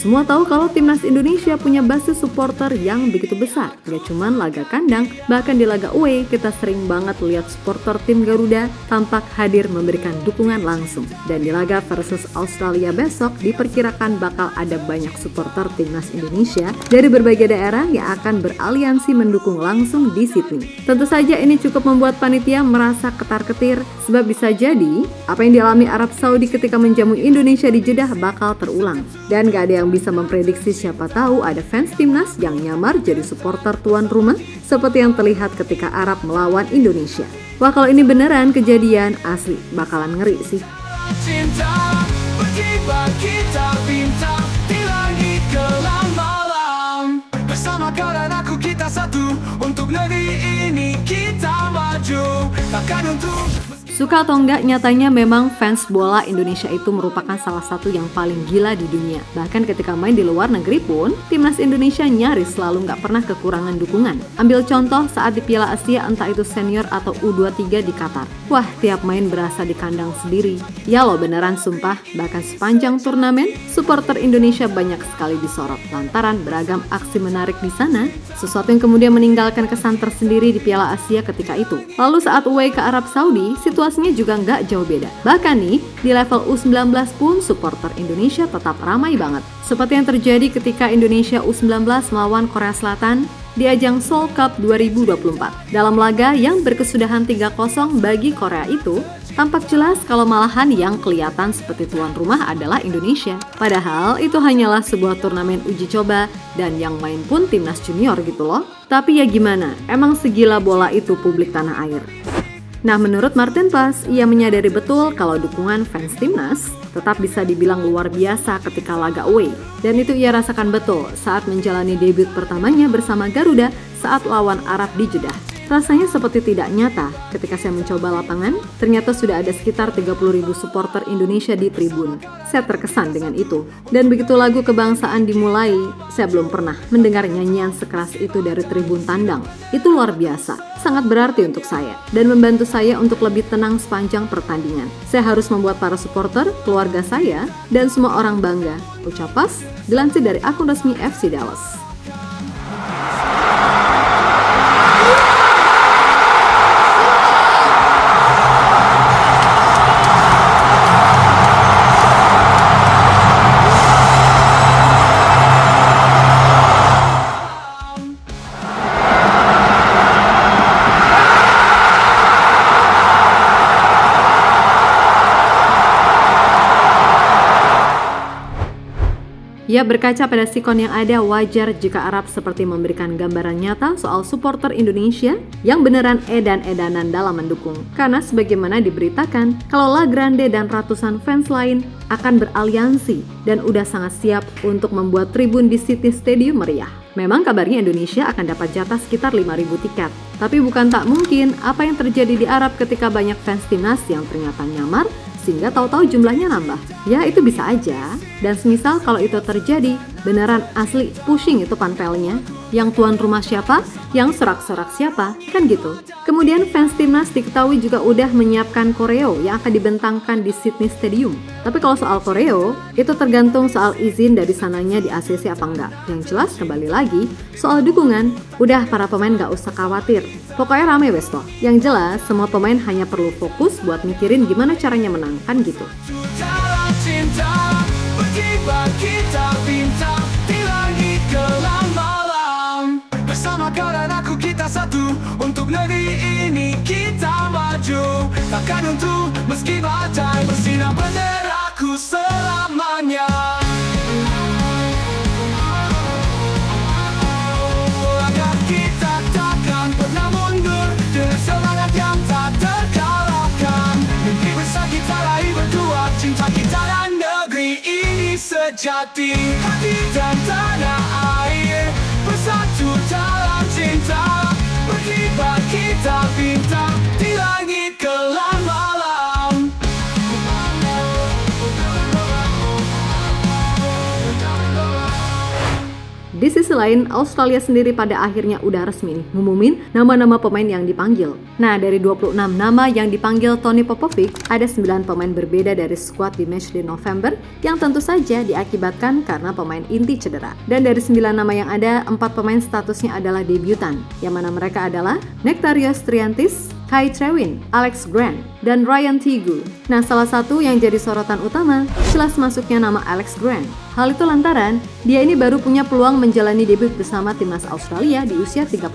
Semua tahu kalau timnas Indonesia punya basis supporter yang begitu besar. Gak cuman laga kandang, bahkan di laga away kita sering banget lihat supporter tim Garuda tampak hadir memberikan dukungan langsung. Dan di laga versus Australia besok diperkirakan bakal ada banyak supporter timnas Indonesia dari berbagai daerah yang akan beraliansi mendukung langsung di Sydney. Tentu saja ini cukup membuat panitia merasa ketar-ketir sebab bisa jadi apa yang dialami Arab Saudi ketika menjamu Indonesia di Jeddah bakal terulang. Dan gak ada yang bisa memprediksi, siapa tahu ada fans timnas yang nyamar jadi supporter tuan rumah seperti yang terlihat ketika Arab melawan Indonesia. Wah, kalau ini beneran kejadian, asli bakalan ngeri sih. Cinta berkibar kita bintang di langit kelam malam. Bersama kau dan aku kita satu, untuk negeri ini kita maju. Takkan untuk Suka atau enggak, nyatanya memang fans bola Indonesia itu merupakan salah satu yang paling gila di dunia. Bahkan ketika main di luar negeri pun, timnas Indonesia nyaris selalu nggak pernah kekurangan dukungan. Ambil contoh saat di Piala Asia, entah itu senior atau U23 di Qatar. Wah, tiap main berasa di kandang sendiri. Ya loh, beneran sumpah, bahkan sepanjang turnamen, supporter Indonesia banyak sekali disorot lantaran beragam aksi menarik di sana, sesuatu yang kemudian meninggalkan kesan tersendiri di Piala Asia ketika itu. Lalu saat away ke Arab Saudi, situasinya juga nggak jauh beda. Bahkan nih, di level U19 pun supporter Indonesia tetap ramai banget. Seperti yang terjadi ketika Indonesia U19 melawan Korea Selatan di ajang Seoul Cup 2024. Dalam laga yang berkesudahan 3-0 bagi Korea itu, tampak jelas kalau malahan yang kelihatan seperti tuan rumah adalah Indonesia. Padahal itu hanyalah sebuah turnamen uji coba dan yang main pun timnas junior gitu loh. Tapi ya gimana, emang segila bola itu publik tanah air. Nah, menurut Martin Paes, ia menyadari betul kalau dukungan fans timnas tetap bisa dibilang luar biasa ketika laga away. Dan itu ia rasakan betul saat menjalani debut pertamanya bersama Garuda saat lawan Arab di Jeddah. Rasanya seperti tidak nyata ketika saya mencoba lapangan, ternyata sudah ada sekitar 30.000 supporter Indonesia di tribun. Saya terkesan dengan itu. Dan begitu lagu kebangsaan dimulai, saya belum pernah mendengar nyanyian sekeras itu dari tribun tandang. Itu luar biasa, sangat berarti untuk saya dan membantu saya untuk lebih tenang sepanjang pertandingan. Saya harus membuat para supporter, keluarga saya, dan semua orang bangga. Ucap Paes, dilansir dari akun resmi FC Dallas. Ya, berkaca pada sikon yang ada, wajar jika Arab seperti memberikan gambaran nyata soal supporter Indonesia yang beneran edan-edanan dalam mendukung. Karena sebagaimana diberitakan, kalau La Grande dan ratusan fans lain akan beraliansi dan udah sangat siap untuk membuat tribun di Sydney Stadium meriah. Memang kabarnya Indonesia akan dapat jatah sekitar 5.000 tiket. Tapi bukan tak mungkin apa yang terjadi di Arab ketika banyak fans timnas yang ternyata nyamar sehingga tahu-tahu jumlahnya nambah. Ya, itu bisa aja. Dan semisal kalau itu terjadi, beneran asli pushing itu panpelnya. Yang tuan rumah siapa, yang sorak-sorak siapa, kan gitu. Kemudian fans timnas diketahui juga udah menyiapkan koreo yang akan dibentangkan di Sydney Stadium. Tapi kalau soal koreo, itu tergantung soal izin dari sananya di ACC apa enggak. Yang jelas kembali lagi, soal dukungan, udah para pemain gak usah khawatir. Pokoknya rame wes toh. Yang jelas, semua pemain hanya perlu fokus buat mikirin gimana caranya menang, kan gitu. cinta berkibar kita bintang di langit kelam malam. Bersama kau dan aku kita satu, untuk negeri ini kita maju. Takkan untuk meski badai bersinar benderaku selamanya. Agar kita takkan pernah mundur dengan semangat yang tak terkalahkan. Mimpi besar kita raih berdua, cinta kita dan negeri ini sejati. Hati dan tanah air bersatu dalam cinta, berkibar kita bintang di langit kelam malam. Di sisi lain, Australia sendiri pada akhirnya udah resmi nih ngumumin nama-nama pemain yang dipanggil. Nah, dari 26 nama yang dipanggil Tony Popovic, ada 9 pemain berbeda dari skuad di match di November yang tentu saja diakibatkan karena pemain inti cedera. Dan dari 9 nama yang ada, 4 pemain statusnya adalah debutan, yang mana mereka adalah Nektarios Triantis, Kai Trewin, Alex Grant, dan Ryan Tigu. Nah, salah satu yang jadi sorotan utama jelas masuknya nama Alex Grant. Hal itu lantaran dia ini baru punya peluang menjalani debut bersama timnas Australia di usia 31,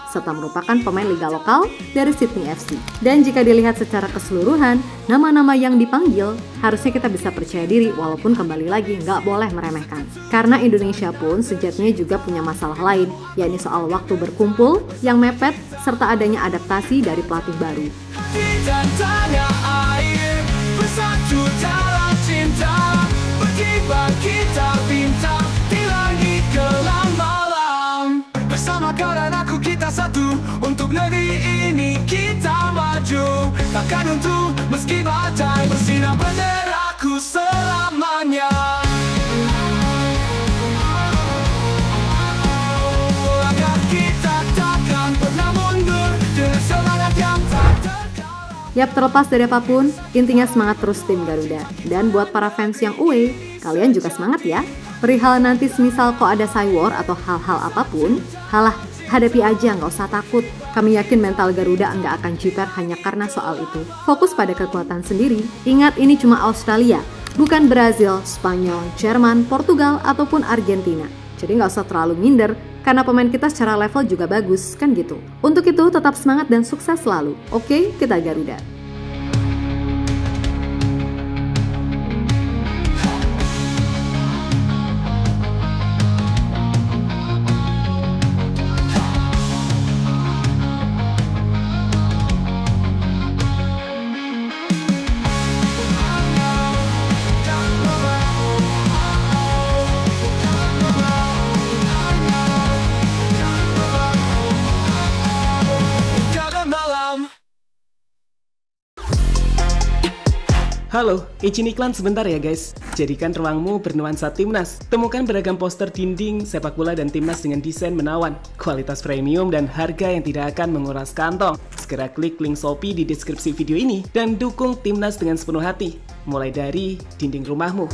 serta merupakan pemain liga lokal dari Sydney FC. Dan jika dilihat secara keseluruhan, nama-nama yang dipanggil harusnya kita bisa percaya diri walaupun kembali lagi nggak boleh meremehkan. Karena Indonesia pun sejatinya juga punya masalah lain, yakni soal waktu berkumpul yang mepet serta adanya adaptasi dari pelatih baru. Dan tanah air bersatu dalam cinta, berkibar kita bintang di langit gelap malam. Bersama kau dan aku kita satu, untuk negeri ini kita maju. Takkan untuk meski badai bersinar benderaku selamanya. Agar kita takkan pernah mundur dengan semangat yang tak terkalah. Yap, terlepas dari apapun, intinya semangat terus tim Garuda. Dan buat para fans yang away, kalian juga semangat ya. Perihal nanti semisal kok ada cywar atau hal-hal apapun, halah, hadapi aja, nggak usah takut. Kami yakin mental Garuda nggak akan jiper hanya karena soal itu. Fokus pada kekuatan sendiri. Ingat, ini cuma Australia, bukan Brazil, Spanyol, Jerman, Portugal, ataupun Argentina. Jadi nggak usah terlalu minder, karena pemain kita secara level juga bagus, kan gitu. Untuk itu tetap semangat dan sukses selalu. Oke, kita Garuda. Halo, izin iklan sebentar ya guys. Jadikan ruangmu bernuansa timnas. Temukan beragam poster dinding, sepak bola dan timnas dengan desain menawan, kualitas premium dan harga yang tidak akan menguras kantong. Segera klik link Shopee di deskripsi video ini dan dukung timnas dengan sepenuh hati. Mulai dari dinding rumahmu.